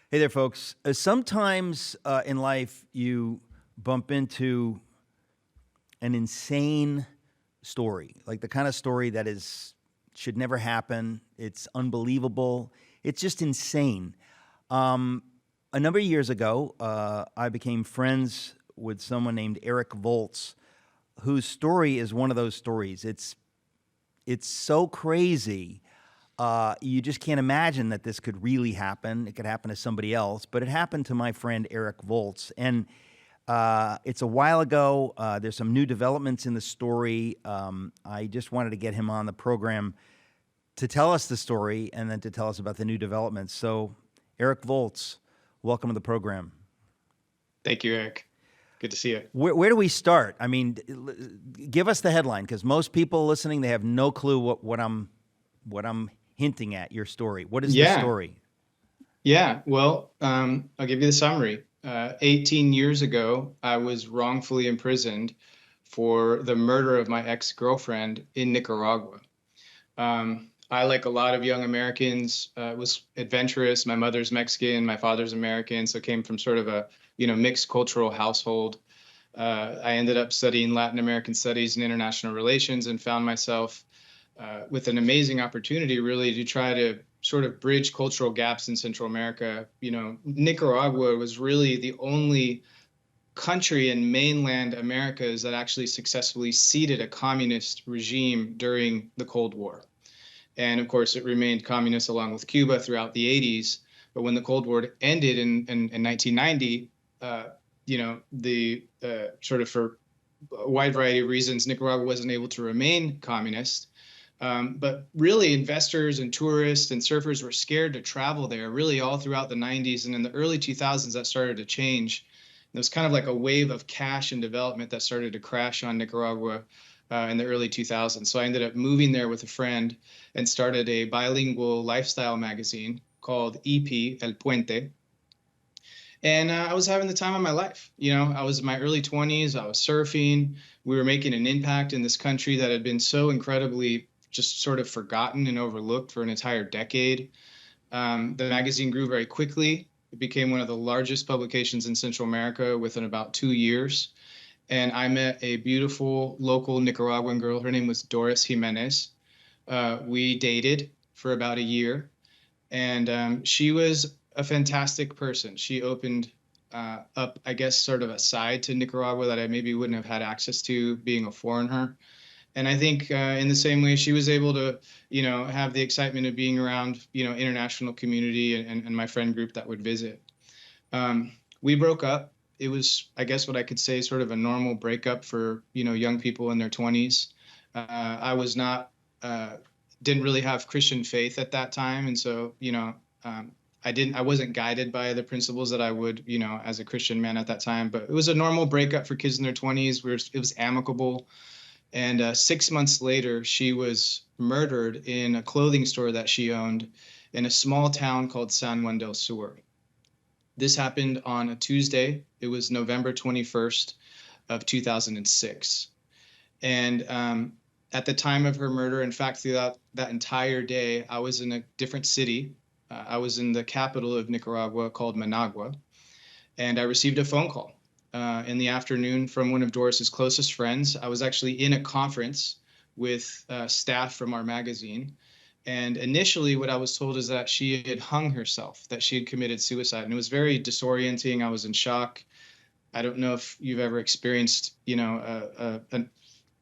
Hey there, folks. Sometimes in life you bump into an insane story, like the kind of story that is should never happen. It's unbelievable. It's just insane. Um, a number of years ago, I became friends with someone named Eric Volz, whose story is one of those stories. It's so crazy. You just can't imagine that this could really happen. It could happen to somebody else, but it happened to my friend Eric Volz. And it's a while ago. There's some new developments in the story. I just wanted to get him on the program to tell us the story and then to tell us about the new developments. So, Eric Volz, welcome to the program. Thank you, Eric. Good to see you. Where do we start? I mean, give us the headline, because most people listening, they have no clue what I'm hinting at. Your story. What is the story? Yeah. Well, I'll give you the summary. 18 years ago, I was wrongfully imprisoned for the murder of my ex-girlfriend in Nicaragua. I, like a lot of young Americans, was adventurous. My mother's Mexican, my father's American, so came from sort of a mixed cultural household. I ended up studying Latin American studies and international relations, and found myself with an amazing opportunity, really, to try to sort of bridge cultural gaps in Central America. Nicaragua was really the only country in mainland Americas that actually successfully seated a communist regime during the Cold War. And of course, it remained communist along with Cuba throughout the 80s. But when the Cold War ended in 1990, sort of for a wide variety of reasons, Nicaragua wasn't able to remain communist. But really, investors and tourists and surfers were scared to travel there, really all throughout the 90s. And in the early 2000s, that started to change. It was kind of like a wave of cash and development that started to crash on Nicaragua in the early 2000s. So I ended up moving there with a friend and started a bilingual lifestyle magazine called EP, El Puente. And I was having the time of my life. I was in my early 20s. I was surfing. We were making an impact in this country that had been so incredibly just sort of forgotten and overlooked for an entire decade. The magazine grew very quickly. It became one of the largest publications in Central America within about 2 years. And I met a beautiful local Nicaraguan girl. Her name was Doris Jiménez. We dated for about a year, and she was a fantastic person. She opened up, I guess, sort of a side to Nicaragua that I maybe wouldn't have had access to being a foreigner. And I think in the same way, she was able to, have the excitement of being around, international community and my friend group that would visit. We broke up. It was, I guess, what I could say, sort of a normal breakup for, young people in their 20s. I was not, didn't really have Christian faith at that time. And so, I wasn't guided by the principles that I would, as a Christian man at that time. But it was a normal breakup for kids in their 20s. It was amicable. And 6 months later, she was murdered in a clothing store that she owned in a small town called San Juan del Sur. This happened on a Tuesday. It was November 21st of 2006. And at the time of her murder, in fact, throughout that entire day, I was in a different city. I was in the capital of Nicaragua called Managua. And I received a phone call in the afternoon from one of Doris's closest friends. I was actually in a conference with staff from our magazine. And initially what I was told is that she had hung herself, that she had committed suicide. And it was very disorienting. I was in shock. I don't know if you've ever experienced, a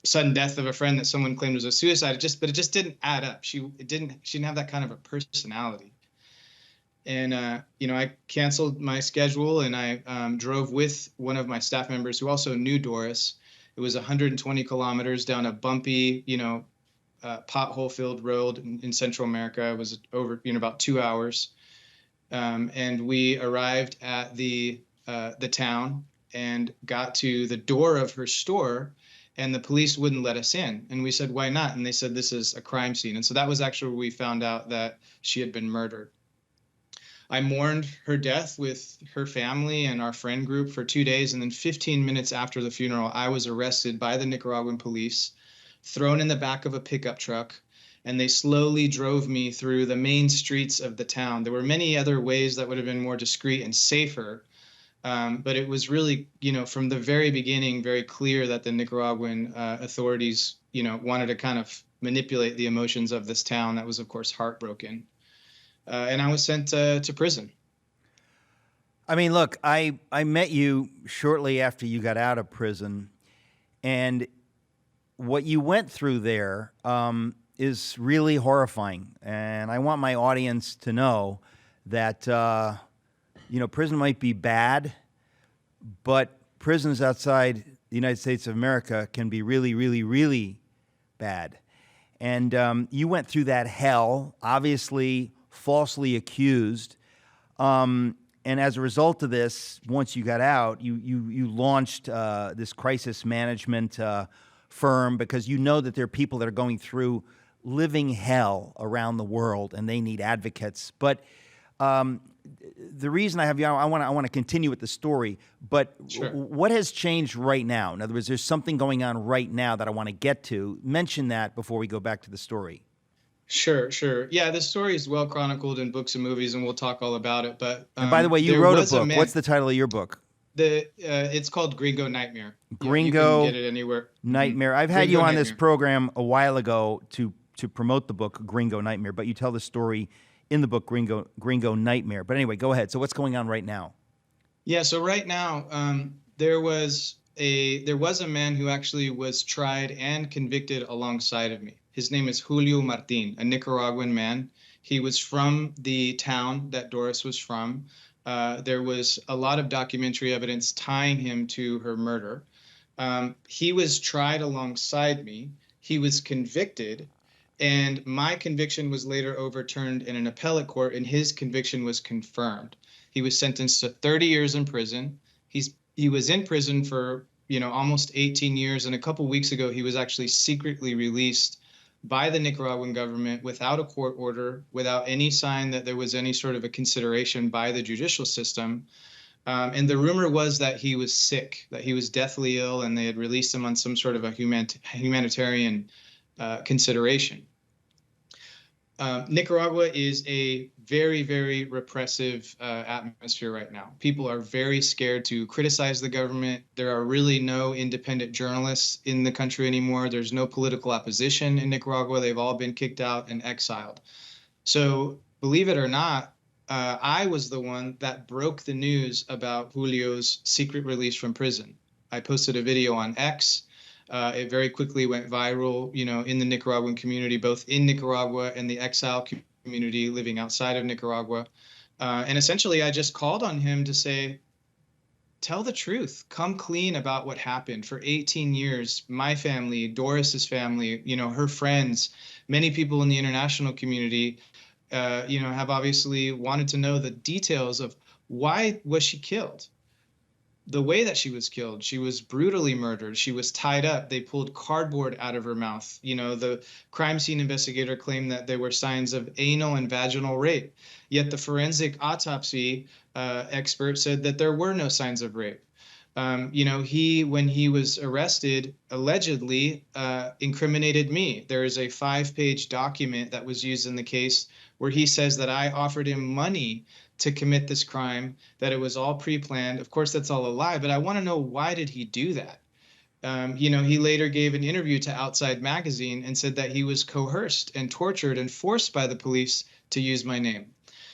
sudden death of a friend that someone claimed was a suicide. But it just didn't add up. She didn't have that kind of a personality. And, I canceled my schedule, and I drove with one of my staff members who also knew Doris. It was 120 kilometers down a bumpy, pothole-filled road in Central America. It was over, about 2 hours. And we arrived at the town and got to the door of her store, and the police wouldn't let us in. And we said, why not? And they said, this is a crime scene. And so that was actually where we found out that she had been murdered. I mourned her death with her family and our friend group for 2 days. And then 15 minutes after the funeral, I was arrested by the Nicaraguan police, thrown in the back of a pickup truck, and they slowly drove me through the main streets of the town. There were many other ways that would have been more discreet and safer, but it was really, from the very beginning, very clear that the Nicaraguan authorities, wanted to kind of manipulate the emotions of this town that was, of course, heartbroken. And I was sent to prison. I mean, look, I met you shortly after you got out of prison, and what you went through there is really horrifying. And I want my audience to know that, prison might be bad, but prisons outside the United States of America can be really, really, really bad. And you went through that hell, obviously falsely accused. And as a result of this, once you got out, you launched this crisis management firm because you know that there are people that are going through living hell around the world, and they need advocates. But the reason I have you, I want to continue with the story. But Sure. What has changed right now? In other words, there's something going on right now that I want to get to. Mention that before we go back to the story. Sure, sure. Yeah, the story is well chronicled in books and movies, and we'll talk all about it. But And by the way, you there wrote a was book. man- What's the title of your book? It's called Gringo Nightmare. Gringo You can get it anywhere. Nightmare. I've had Gringo you on this Nightmare. program a while ago to promote the book Gringo Nightmare, but you tell the story in the book Gringo Nightmare. But anyway, go ahead. So what's going on right now? Yeah, so right now, there was a man who actually was tried and convicted alongside of me. His name is Julio Martin, a Nicaraguan man. He was from the town that Doris was from. There was a lot of documentary evidence tying him to her murder. He was tried alongside me. He was convicted, and my conviction was later overturned in an appellate court, and his conviction was confirmed. He was sentenced to 30 years in prison. He was in prison for almost 18 years, and a couple weeks ago he was actually secretly released by the Nicaraguan government without a court order, without any sign that there was any sort of a consideration by the judicial system. And the rumor was that he was sick, that he was deathly ill, and they had released him on some sort of a humanitarian consideration. Nicaragua is a very, very repressive atmosphere right now. People are very scared to criticize the government. There are really no independent journalists in the country anymore. There's no political opposition in Nicaragua. They've all been kicked out and exiled. So believe it or not, I was the one that broke the news about Julio's secret release from prison. I posted a video on X. It very quickly went viral, in the Nicaraguan community, both in Nicaragua and the exile community living outside of Nicaragua. And essentially, I just called on him to say, tell the truth, come clean about what happened. For 18 years, my family, Doris's family, her friends, many people in the international community, have obviously wanted to know the details of why was she killed? The way that she was killed, she was brutally murdered. She was tied up. They pulled cardboard out of her mouth. The crime scene investigator claimed that there were signs of anal and vaginal rape. Yet the forensic autopsy expert said that there were no signs of rape. When he was arrested, allegedly incriminated me. There is a 5-page document that was used in the case where he says that I offered him money to commit this crime, that it was all pre-planned. Of course, that's all a lie, but I want to know, why did he do that? He later gave an interview to Outside Magazine and said that he was coerced and tortured and forced by the police to use my name.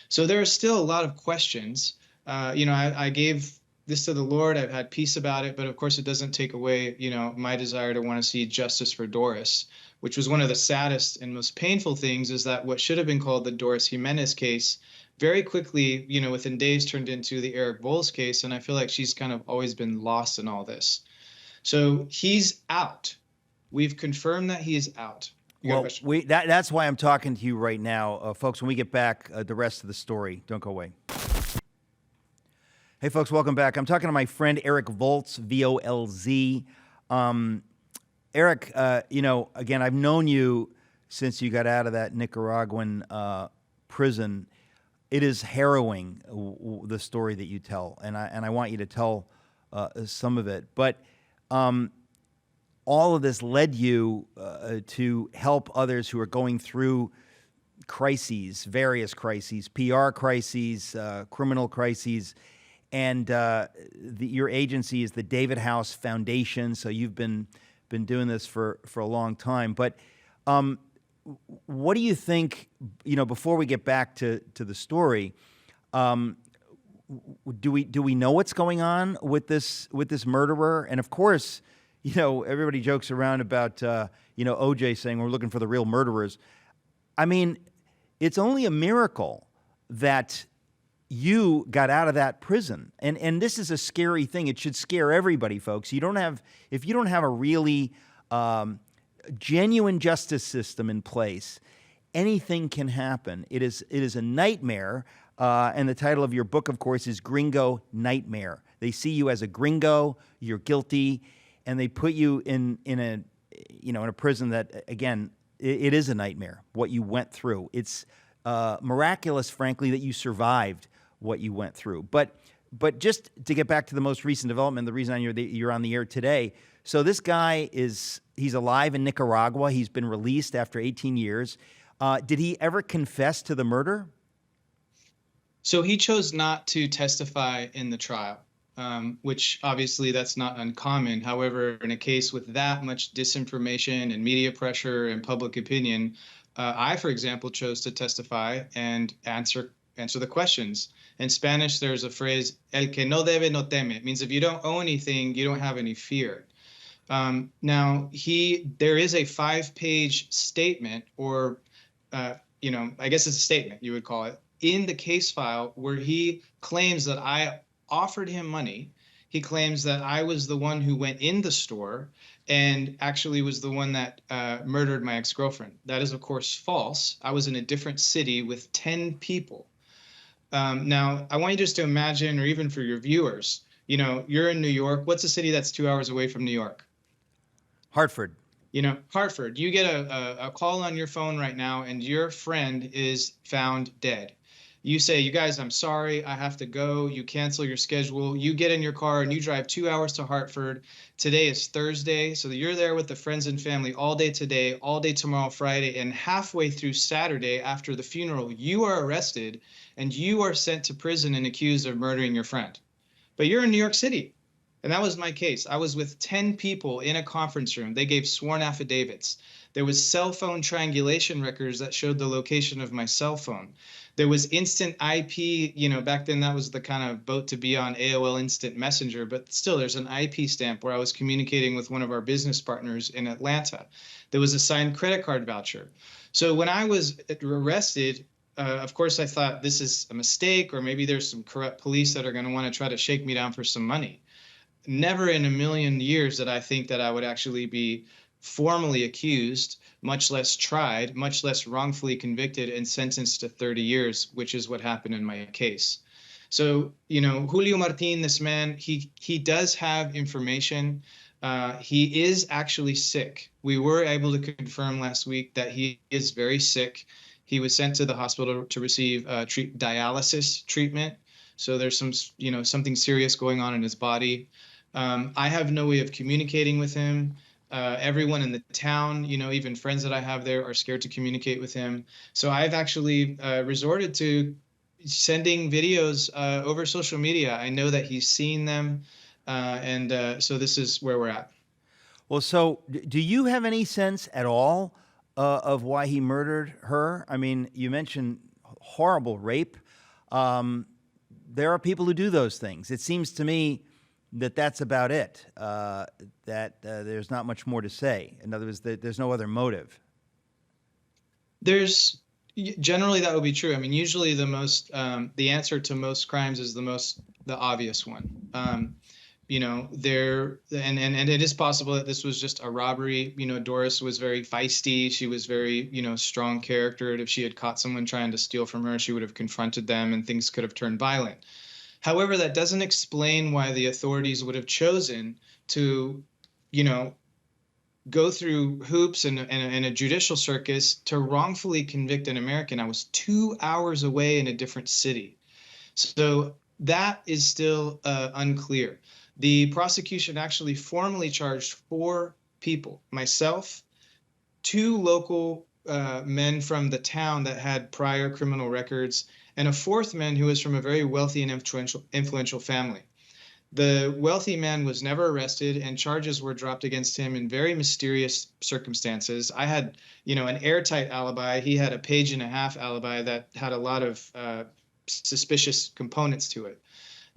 So there are still a lot of questions. I gave this to the Lord. I've had peace about it, but of course it doesn't take away, my desire to want to see justice for Doris, which was one of the saddest and most painful things, is that what should have been called the Doris Jiménez case very quickly, within days turned into the Eric Volz case. And I feel like she's kind of always been lost in all this. So he's out. We've confirmed that he is out. Well, that's why I'm talking to you right now. Folks, when we get back, the rest of the story. Don't go away. Hey, folks, welcome back. I'm talking to my friend Eric Volz, V-O-L-Z. Eric, again, I've known you since you got out of that Nicaraguan prison. It is harrowing, the story that you tell, and I want you to tell some of it. But all of this led you to help others who are going through crises, various crises, PR crises, criminal crises. And your agency is the David House Foundation. So you've been doing this for a long time. But what do you think, before we get back to the story, do we know what's going on with this murderer? And of course, everybody jokes around about OJ saying we're looking for the real murderers. I mean, it's only a miracle that you got out of that prison. And this is a scary thing. It should scare everybody, folks. If you don't have a really genuine justice system in place, anything can happen. It is a nightmare. And the title of your book, of course, is Gringo Nightmare. They see you as a gringo, you're guilty, and they put you in a prison that, again, it is a nightmare, what you went through. It's miraculous, frankly, that you survived what you went through. But just to get back to the most recent development, the reason you're on the air today. So this guy he's alive in Nicaragua. He's been released after 18 years. Did he ever confess to the murder? So he chose not to testify in the trial, which obviously that's not uncommon. However, in a case with that much disinformation and media pressure and public opinion, I, for example, chose to testify and answer the questions. In Spanish, there's a phrase, el que no debe no teme. It means if you don't owe anything, you don't have any fear. Now, there is a 5-page statement, or, I guess it's a statement, you would call it, in the case file where he claims that I offered him money. He claims that I was the one who went in the store and actually was the one that murdered my ex-girlfriend. That is, of course, false. I was in a different city with 10 people. Now, I want you just to imagine, or even for your viewers, you're in New York. What's a city that's 2 hours away from New York? Hartford. Hartford. You get a call on your phone right now, and your friend is found dead. You say, you guys, I'm sorry, I have to go. You cancel your schedule. You get in your car and you drive 2 hours to Hartford. Today is Thursday, so you're there with the friends and family all day today, all day tomorrow, Friday, and halfway through Saturday after the funeral, you are arrested and you are sent to prison and accused of murdering your friend. But you're in New York City. And that was my case. I was with 10 people in a conference room. They gave sworn affidavits. There was cell phone triangulation records that showed the location of my cell phone. There was instant IP, back then that was the kind of boat to be on, AOL Instant Messenger, but still there's an IP stamp where I was communicating with one of our business partners in Atlanta. There was a signed credit card voucher. So when I was arrested, of course I thought this is a mistake, or maybe there's some corrupt police that are going to want to try to shake me down for some money. Never in a million years did I think that I would actually be formally accused, much less tried, much less wrongfully convicted and sentenced to 30 years, which is what happened in my case. So, Julio Martin, this man, he does have information. He is actually sick. We were able to confirm last week that he is very sick. He was sent to the hospital to receive dialysis treatment. So there's something serious going on in his body. I have no way of communicating with him. Everyone in the town, even friends that I have there are scared to communicate with him. So I've actually resorted to sending videos over social media. I know that he's seen them. And so this is where we're at. Well, so do you have any sense at all of why he murdered her? I mean, you mentioned horrible rape. There are people who do those things. It seems to me that that's about it, that there's not much more to say. In other words, there's no other motive. Generally that would be true. I mean, usually the answer to most crimes is the obvious one. And it is possible that this was just a robbery. Doris was very feisty. She was very, strong character. If she had caught someone trying to steal from her, she would have confronted them and things could have turned violent. However, that doesn't explain why the authorities would have chosen to, go through hoops and a judicial circus to wrongfully convict an American. I was 2 hours away in a different city. So that is still unclear. The prosecution actually formally charged 4 people, myself, two local men from the town that had prior criminal records, and a fourth man who was from a very wealthy and influential family. The wealthy man was never arrested, and charges were dropped against him in very mysterious circumstances. I had, an airtight alibi. He had a page and a half alibi that had a lot of suspicious components to it.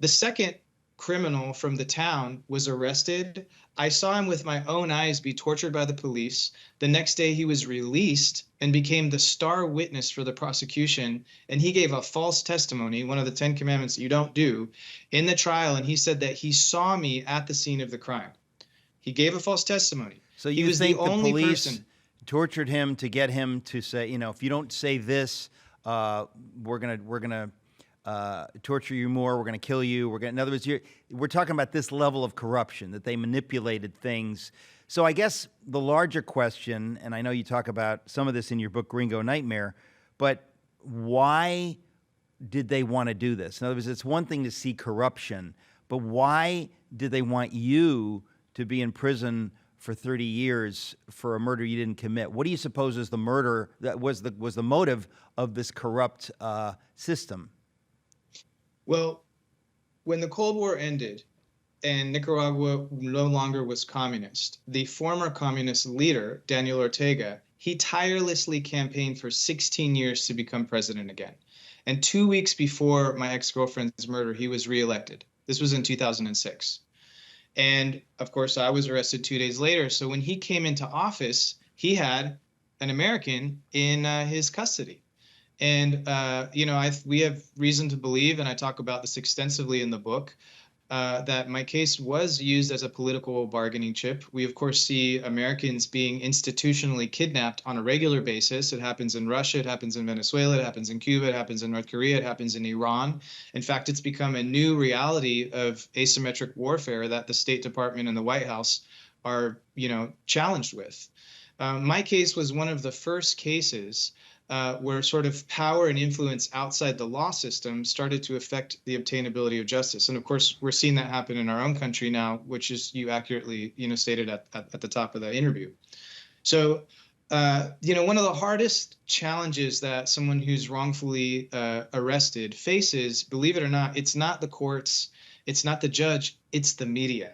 The second criminal from the town was arrested. I saw him with my own eyes be tortured by the police. The next day, he was released and became the star witness for the prosecution. And he gave a false testimony, one of the 10 commandments that you don't do, in the trial. And he said that he saw me at the scene of the crime. He gave a false testimony. So he you was think the the only police person. tortured him to get him to say, if you don't say this, we're gonna torture you more. We're gonna kill you. In other words, we're talking about this level of corruption, that they manipulated things. So I guess the larger question, and I know you talk about some of this in your book, Gringo Nightmare, but why did they want to do this? In other words, it's one thing to see corruption, but why did they want you to be in prison for 30 years for a murder you didn't commit? What do you suppose is the murder that was the motive of this corrupt system? Well, when the Cold War ended and Nicaragua no longer was communist, the former communist leader, Daniel Ortega, he tirelessly campaigned for 16 years to become president again. And 2 weeks before my ex-girlfriend's murder, he was reelected. This was in 2006. And of course, I was arrested 2 days later. So when he came into office, he had an American in his custody. And, we have reason to believe, and I talk about this extensively in the book, that my case was used as a political bargaining chip. We, of course, see Americans being institutionally kidnapped on a regular basis. It happens in Russia, it happens in Venezuela, it happens in Cuba, it happens in North Korea, it happens in Iran. In fact, it's become a new reality of asymmetric warfare that the State Department and the White House are, challenged with. My case was one of the first cases where sort of power and influence outside the law system started to affect the obtainability of justice. And of course, we're seeing that happen in our own country now, which is you accurately, stated at the top of the interview. So, one of the hardest challenges that someone who's wrongfully arrested faces, believe it or not, it's not the courts, it's not the judge, it's the media.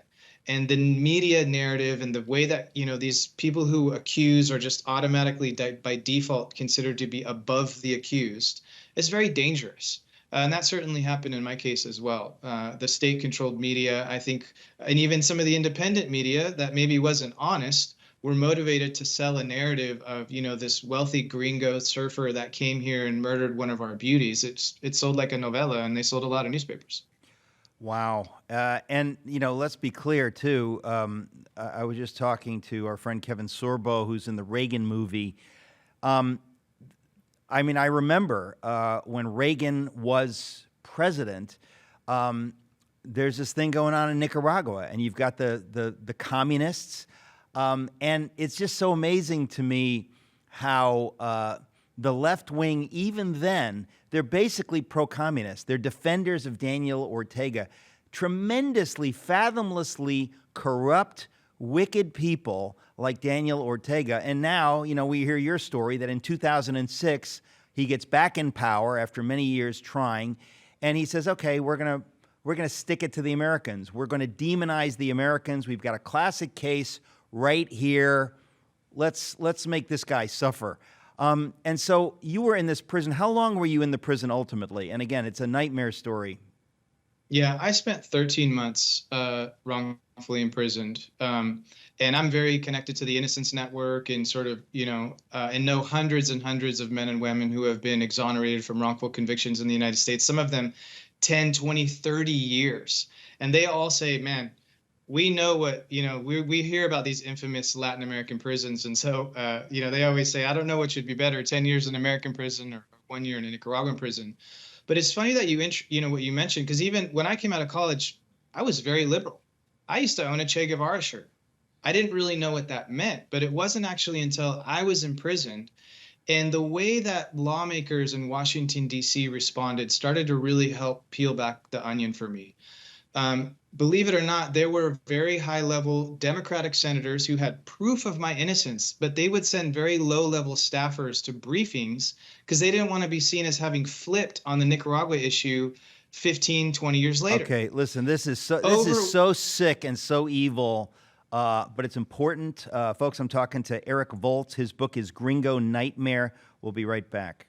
And the media narrative and the way that, these people who accuse are just automatically by default considered to be above the accused is very dangerous. And that certainly happened in my case as well. The state-controlled media, I think, and even some of the independent media that maybe wasn't honest, were motivated to sell a narrative of, this wealthy gringo surfer that came here and murdered one of our beauties. It sold like a novella, and they sold a lot of newspapers. Wow. And, let's be clear, too. I was just talking to our friend Kevin Sorbo, who's in the Reagan movie. I remember when Reagan was president, there's this thing going on in Nicaragua, and you've got the communists. And it's just so amazing to me how the left wing, even then, they're basically pro-communist. They're defenders of Daniel Ortega. Tremendously, fathomlessly corrupt, wicked people like Daniel Ortega. And now, we hear your story that in 2006, he gets back in power after many years trying, and he says, okay, we're gonna stick it to the Americans. We're gonna demonize the Americans. We've got a classic case right here. Let's make this guy suffer. And so you were in this prison. How long were you in the prison ultimately? And again, it's a nightmare story. Yeah, I spent 13 months wrongfully imprisoned. And I'm very connected to the Innocence Network and sort of, and know hundreds and hundreds of men and women who have been exonerated from wrongful convictions in the United States, some of them 10, 20, 30 years. And they all say, man, we know what, we hear about these infamous Latin American prisons. And so, they always say, I don't know what should be better, 10 years in American prison or 1 year in a Nicaraguan prison. But it's funny that what you mentioned, because even when I came out of college, I was very liberal. I used to own a Che Guevara shirt. I didn't really know what that meant, but it wasn't actually until I was imprisoned and the way that lawmakers in Washington, D.C. responded started to really help peel back the onion for me. believe it or not, there were very high-level Democratic senators who had proof of my innocence, but they would send very low-level staffers to briefings because they didn't want to be seen as having flipped on the Nicaragua issue 15, 20 years later. Okay, listen, this is Over so sick and so evil, but it's important. Folks, I'm talking to Eric Volz. His book is Gringo Nightmare. We'll be right back.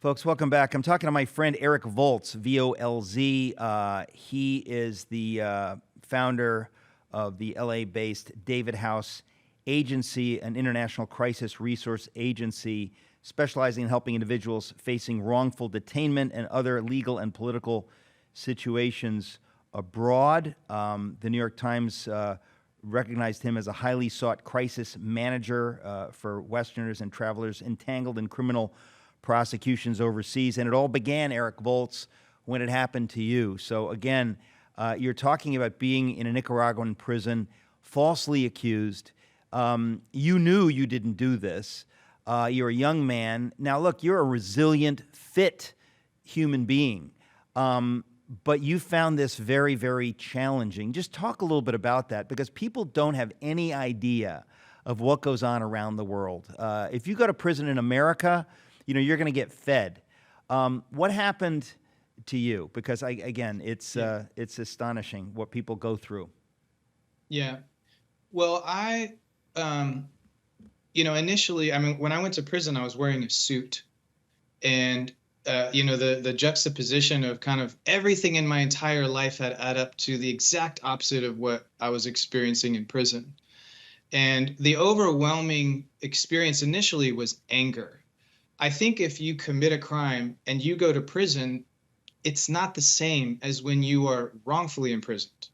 Folks, welcome back. I'm talking to my friend Eric Volz, V-O-L-Z. He is the founder of the LA-based David House Agency, an international crisis resource agency specializing in helping individuals facing wrongful detainment and other legal and political situations abroad. The New York Times recognized him as a highly sought crisis manager for Westerners and travelers entangled in criminal prosecutions overseas. And it all began, Eric Volz, when it happened to you. So again, you're talking about being in a Nicaraguan prison, falsely accused. You knew you didn't do this. You're a young man. Now, look, you're a resilient, fit human being. But you found this very, very challenging. Just talk a little bit about that, because people don't have any idea of what goes on around the world. If you go to prison in America, you know, you're going to get fed. What happened to you? Because again, it's astonishing what people go through. Yeah. Well, initially, I mean, when I went to prison, I was wearing a suit, and the juxtaposition of kind of everything in my entire life had add up to the exact opposite of what I was experiencing in prison. And the overwhelming experience initially was anger. I think if you commit a crime and you go to prison, it's not the same as when you are wrongfully imprisoned.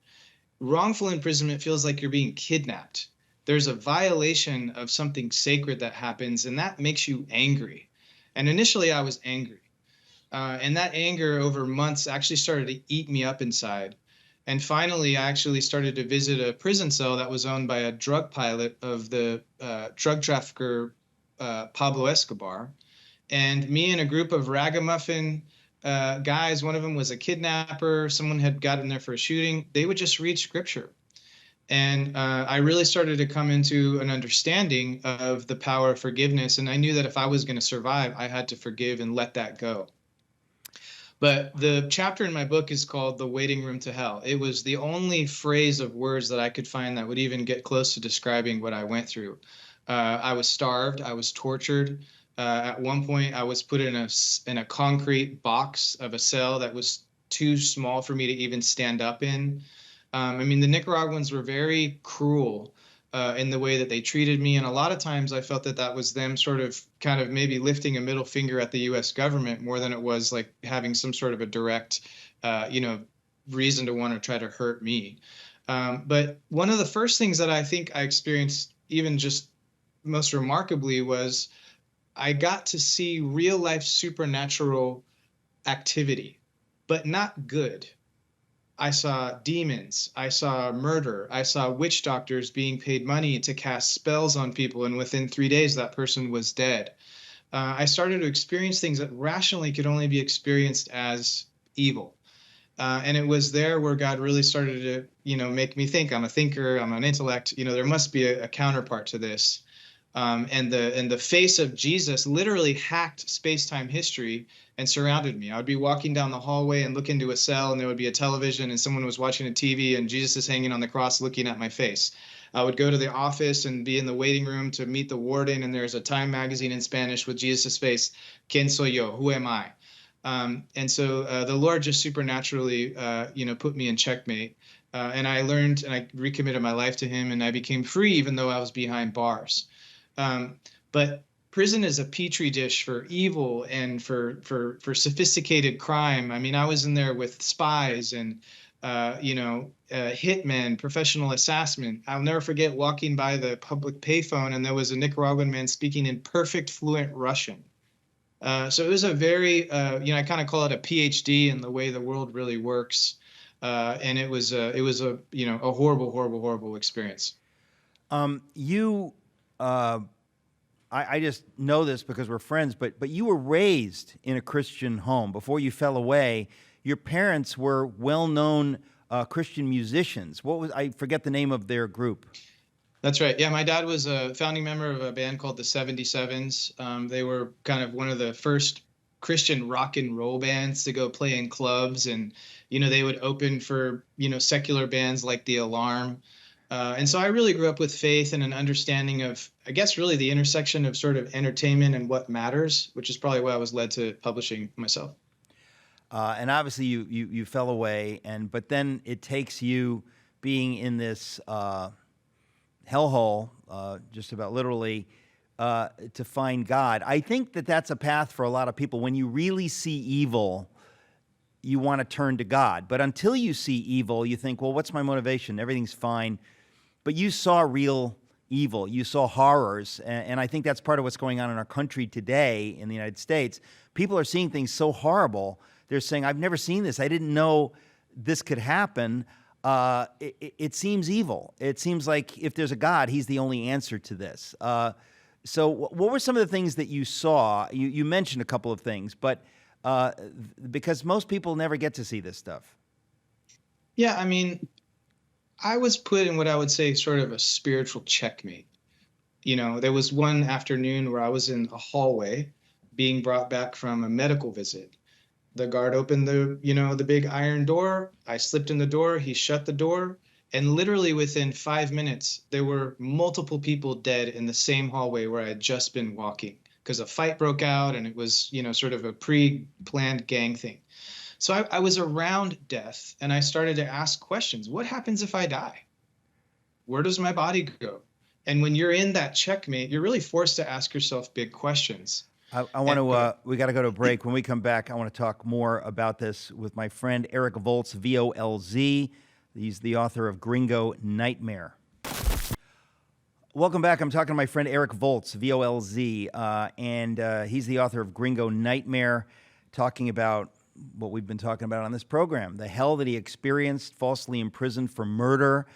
Wrongful imprisonment feels like you're being kidnapped. There's a violation of something sacred that happens, and that makes you angry. And initially I was angry. And that anger over months actually started to eat me up inside. And finally, I actually started to visit a prison cell that was owned by a drug pilot of the drug trafficker Pablo Escobar. And me and a group of ragamuffin guys, one of them was a kidnapper, someone had gotten there for a shooting, they would just read scripture. And I really started to come into an understanding of the power of forgiveness. And I knew that if I was going to survive, I had to forgive and let that go. But the chapter in my book is called The Waiting Room to Hell. It was the only phrase of words that I could find that would even get close to describing what I went through. I was starved. I was tortured. At one point, I was put in a concrete box of a cell that was too small for me to even stand up in. I mean, the Nicaraguans were very cruel in the way that they treated me. And a lot of times I felt that was them sort of kind of maybe lifting a middle finger at the U.S. government more than it was like having some sort of a direct, reason to want to try to hurt me. But one of the first things that I think I experienced, even just most remarkably, was I got to see real life supernatural activity, but not good. I saw demons, I saw murder, I saw witch doctors being paid money to cast spells on people, and within 3 days that person was dead. I started to experience things that rationally could only be experienced as evil. And it was there where God really started to, make me think. I'm a thinker, I'm an intellect, there must be a counterpart to this. And the face of Jesus literally hacked space-time history and surrounded me. I would be walking down the hallway and look into a cell, and there would be a television, and someone was watching a TV, and Jesus is hanging on the cross looking at my face. I would go to the office and be in the waiting room to meet the warden, and there's a Time magazine in Spanish with Jesus' face. ¿Quién soy yo? Who am I? And so the Lord just supernaturally, put me in checkmate. And I learned, and I recommitted my life to him, and I became free even though I was behind bars. But prison is a petri dish for evil and for sophisticated crime. I mean, I was in there with spies and, hitmen, professional assassin. I'll never forget walking by the public payphone, and there was a Nicaraguan man speaking in perfect fluent Russian. So it was a very, I kind of call it a PhD in the way the world really works. And it was a horrible, horrible, horrible experience. I just know this because we're friends, but you were raised in a Christian home. Before you fell away, your parents were well-known Christian musicians. I forget the name of their group. That's right. Yeah, my dad was a founding member of a band called the 77s. They were kind of one of the first Christian rock and roll bands to go play in clubs, and they would open for secular bands like The Alarm. And so I really grew up with faith and an understanding of, I guess, really the intersection of sort of entertainment and what matters, which is probably why I was led to publishing myself. And obviously you fell away, but then it takes you being in this hellhole, just about literally, to find God. I think that's a path for a lot of people. When you really see evil, you want to turn to God. But until you see evil, you think, well, what's my motivation? Everything's fine. But you saw real evil. You saw horrors. And I think that's part of what's going on in our country today in the United States. People are seeing things so horrible. They're saying, I've never seen this. I didn't know this could happen. It seems evil. It seems like if there's a God, he's the only answer to this. So what were some of the things that you saw? You mentioned a couple of things, but because most people never get to see this stuff. Yeah, I mean, I was put in what I would say sort of a spiritual checkmate. There was one afternoon where I was in a hallway being brought back from a medical visit. The guard opened the big iron door. I slipped in the door. He shut the door. And literally within 5 minutes, there were multiple people dead in the same hallway where I had just been walking because a fight broke out, and it was, sort of a pre-planned gang thing. So I was around death, and I started to ask questions. What happens if I die? Where does my body go? And when you're in that checkmate, you're really forced to ask yourself big questions. I want to, we got to go to a break. When we come back, I want to talk more about this with my friend Eric Volz, V-O-L-Z. He's the author of Gringo Nightmare. Welcome back. I'm talking to my friend Eric Volz, V-O-L-Z, and he's the author of Gringo Nightmare, talking about what we've been talking about on this program, the hell that he experienced, falsely imprisoned for murder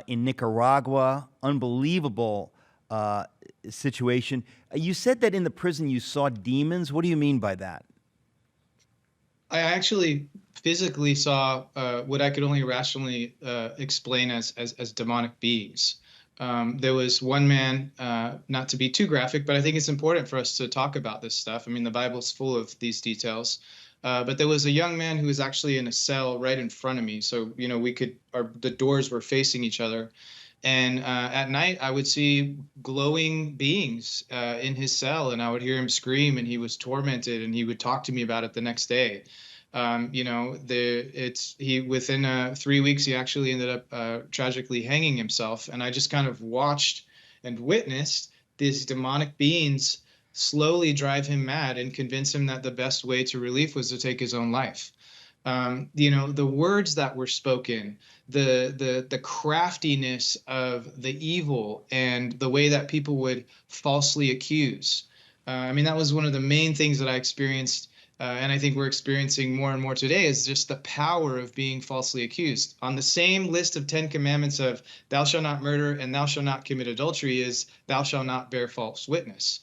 in Nicaragua. Unbelievable situation. You said that in the prison you saw demons. What do you mean by that? I actually physically saw what I could only rationally explain as demonic beings. There was one man, not to be too graphic, but I think it's important for us to talk about this stuff. I mean, the Bible's full of these details. But there was a young man who was actually in a cell right in front of me. So, the doors were facing each other. And at night, I would see glowing beings in his cell, and I would hear him scream, and he was tormented, and he would talk to me about it the next day. Within 3 weeks, he actually ended up tragically hanging himself. And I just kind of watched and witnessed these demonic beings slowly drive him mad and convince him that the best way to relief was to take his own life. The words that were spoken, the craftiness of the evil, and the way that people would falsely accuse. That was one of the main things that I experienced, and I think we're experiencing more and more today, is just the power of being falsely accused. On the same list of 10 commandments of thou shalt not murder and thou shalt not commit adultery is thou shalt not bear false witness.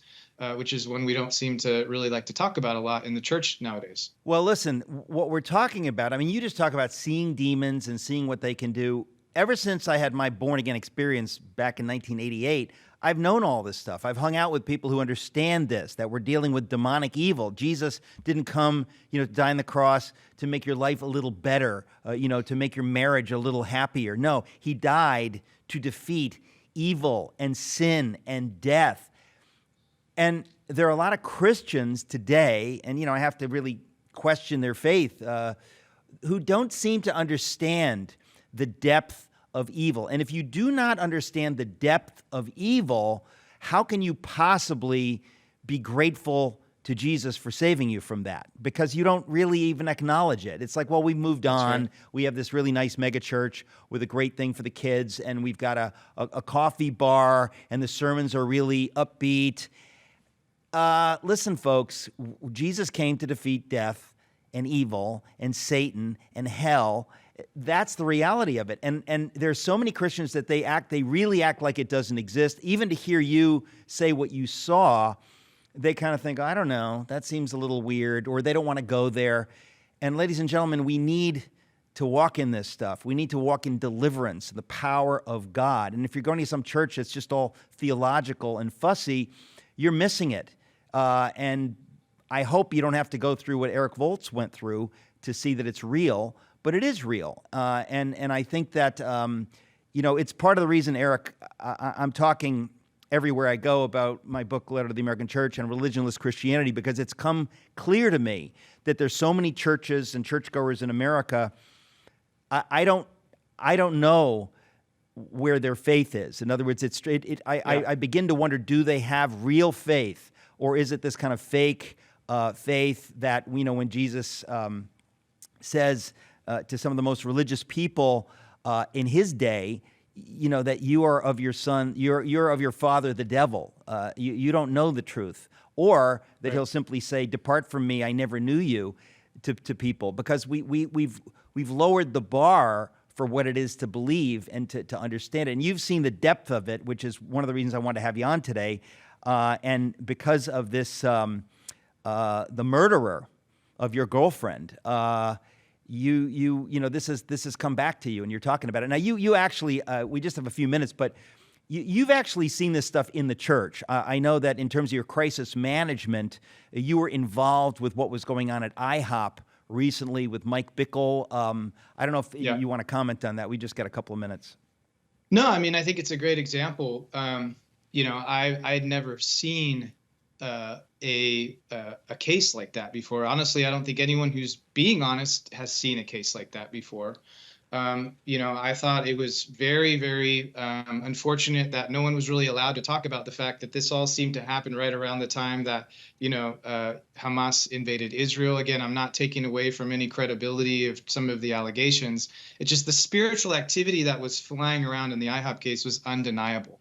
Which is one we don't seem to really like to talk about a lot in the church nowadays. Well, listen, what we're talking about, you just talk about seeing demons and seeing what they can do. Ever since I had my born-again experience back in 1988, I've known all this stuff. I've hung out with people who understand this, that we're dealing with demonic evil. Jesus didn't come, to die on the cross to make your life a little better, to make your marriage a little happier. No, he died to defeat evil and sin and death. And there are a lot of Christians today, and I have to really question their faith, who don't seem to understand the depth of evil. And if you do not understand the depth of evil, how can you possibly be grateful to Jesus for saving you from that? Because you don't really even acknowledge it. It's like, well, we've moved on. Right. We have this really nice mega church with a great thing for the kids, and we've got a coffee bar, and the sermons are really upbeat. Listen, folks, Jesus came to defeat death and evil and Satan and hell. That's the reality of it. And there's so many Christians that they really act like it doesn't exist. Even to hear you say what you saw, they kind of think, I don't know, that seems a little weird, or they don't want to go there. And ladies and gentlemen, we need to walk in this stuff. We need to walk in deliverance, the power of God. And if you're going to some church that's just all theological and fussy, you're missing it. And I hope you don't have to go through what Eric Volz went through to see that it's real, but it is real. And I think that, it's part of the reason, Eric, I'm talking everywhere I go about my book, Letter to the American Church, and religionless Christianity, because it's come clear to me that there's so many churches and churchgoers in America. I don't know where their faith is. In other words, I begin to wonder, do they have real faith, or is it this kind of fake faith that, when Jesus says to some of the most religious people in his day, that you are of your son, you're of your father, the devil. You don't know the truth. Or that he'll simply say, depart from me, I never knew you, to people. Because we've lowered the bar for what it is to believe and to understand it. And you've seen the depth of it, which is one of the reasons I wanted to have you on today. And because of this, the murderer of your girlfriend, this has come back to you, and you're talking about it. Now, you actually, we just have a few minutes, but you've actually seen this stuff in the church. I know that in terms of your crisis management, you were involved with what was going on at IHOP recently with Mike Bickle. I don't know if you want to comment on that. We just got a couple of minutes. No, I mean, I think it's a great example. I'd never seen a case like that before. Honestly, I don't think anyone who's being honest has seen a case like that before. I thought it was very, very unfortunate that no one was really allowed to talk about the fact that this all seemed to happen right around the time that, Hamas invaded Israel. Again, I'm not taking away from any credibility of some of the allegations. It's just the spiritual activity that was flying around in the IHOP case was undeniable.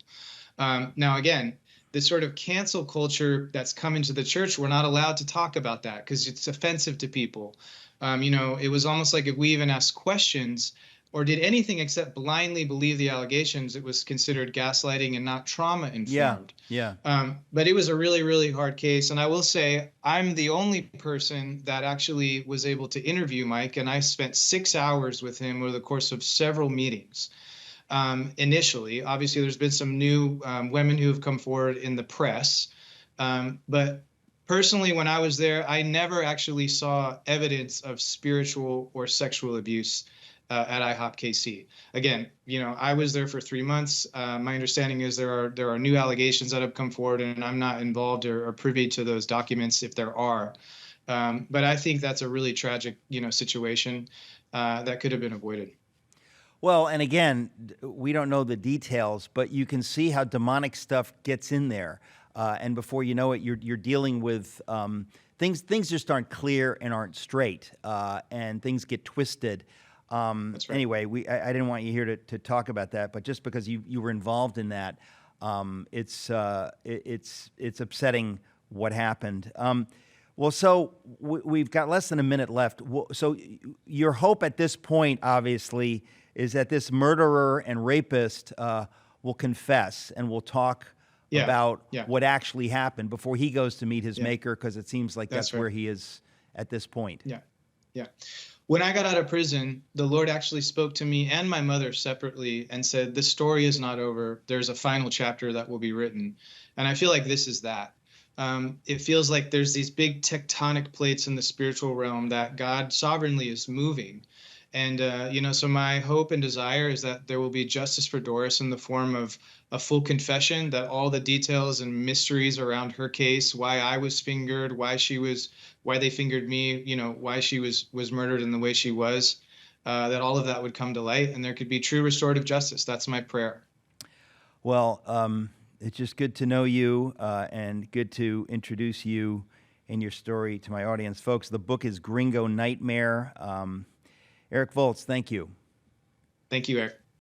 Now, again, this sort of cancel culture that's come into the church, we're not allowed to talk about that because it's offensive to people. It was almost like if we even asked questions or did anything except blindly believe the allegations, it was considered gaslighting and not trauma informed. Yeah. But it was a really, really hard case. And I will say I'm the only person that actually was able to interview Mike, and I spent 6 hours with him over the course of several meetings. Initially, obviously, there's been some new women who have come forward in the press, but personally, when I was there, I never actually saw evidence of spiritual or sexual abuse at IHOP KC. Again, I was there for 3 months. My understanding is there are new allegations that have come forward, and I'm not involved or privy to those documents if there are. But I think that's a really tragic, situation that could have been avoided. Well, and again, we don't know the details, but you can see how demonic stuff gets in there. And before you know it, you're dealing with things just aren't clear and aren't straight, and things get twisted. That's right. Anyway, I didn't want you here to talk about that, but just because you were involved in that, it's upsetting what happened. Well, so we've got less than a minute left. So your hope at this point, obviously, is that this murderer and rapist will confess and will talk about what actually happened before he goes to meet his maker, because it seems like that's right. Where he is at this point. Yeah. When I got out of prison, the Lord actually spoke to me and my mother separately and said, "This story is not over. There's a final chapter that will be written." And I feel like this is that. It feels like there's these big tectonic plates in the spiritual realm that God sovereignly is moving. And, so my hope and desire is that there will be justice for Doris in the form of a full confession, that all the details and mysteries around her case, why I was fingered, why they fingered me, why she was murdered in the way she was, that all of that would come to light and there could be true restorative justice. That's my prayer. Well, it's just good to know you and good to introduce you and your story to my audience. Folks, the book is Gringo Nightmare. Eric Volz, thank you. Thank you, Eric.